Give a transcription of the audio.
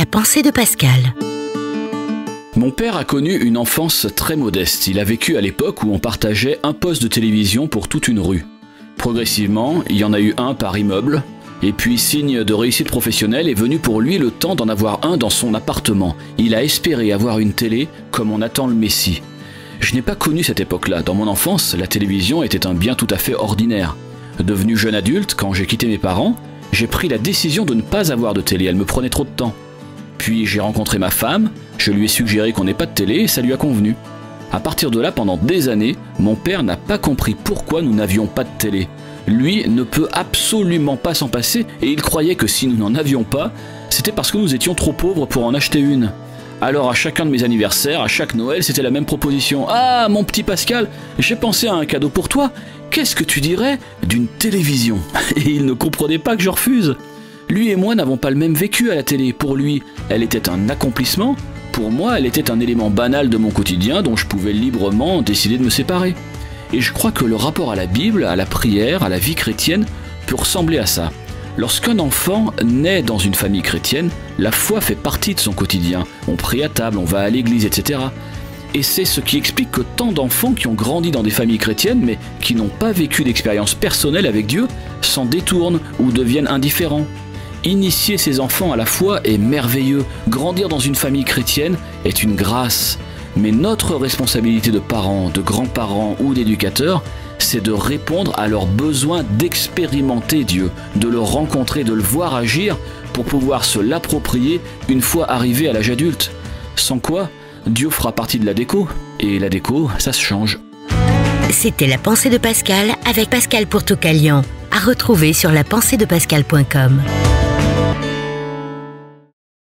pensée de Pascal. Mon père a connu une enfance très modeste. Il a vécu à l'époque où on partageait un poste de télévision pour toute une rue. Progressivement, il y en a eu un par immeuble. Et puis, signe de réussite professionnelle, est venu pour lui le temps d'en avoir un dans son appartement. Il a espéré avoir une télé comme on attend le Messie. Je n'ai pas connu cette époque-là. Dans mon enfance, la télévision était un bien tout à fait ordinaire. Devenu jeune adulte, quand j'ai quitté mes parents, j'ai pris la décision de ne pas avoir de télé. Elle me prenait trop de temps. Puis j'ai rencontré ma femme, je lui ai suggéré qu'on n'ait pas de télé et ça lui a convenu. À partir de là, pendant des années, mon père n'a pas compris pourquoi nous n'avions pas de télé. Lui ne peut absolument pas s'en passer et il croyait que si nous n'en avions pas, c'était parce que nous étions trop pauvres pour en acheter une. Alors à chacun de mes anniversaires, à chaque Noël, c'était la même proposition. « Ah, mon petit Pascal, j'ai pensé à un cadeau pour toi. Qu'est-ce que tu dirais d'une télévision ?» Et il ne comprenait pas que je refuse. Lui et moi n'avons pas le même vécu à la télé. Pour lui, elle était un accomplissement. Pour moi, elle était un élément banal de mon quotidien dont je pouvais librement décider de me séparer. Et je crois que le rapport à la Bible, à la prière, à la vie chrétienne peut ressembler à ça. Lorsqu'un enfant naît dans une famille chrétienne, la foi fait partie de son quotidien. On prie à table, on va à l'église, etc. Et c'est ce qui explique que tant d'enfants qui ont grandi dans des familles chrétiennes mais qui n'ont pas vécu d'expérience personnelle avec Dieu s'en détournent ou deviennent indifférents. Initier ses enfants à la foi est merveilleux. Grandir dans une famille chrétienne est une grâce. Mais notre responsabilité de parents, de grands-parents ou d'éducateurs, c'est de répondre à leur besoin d'expérimenter Dieu, de le rencontrer, de le voir agir pour pouvoir se l'approprier une fois arrivé à l'âge adulte. Sans quoi, Dieu fera partie de la déco. Et la déco, ça se change. C'était la pensée de Pascal avec Pascal Pourtoucalian. À retrouver sur lapenseedepascal.com.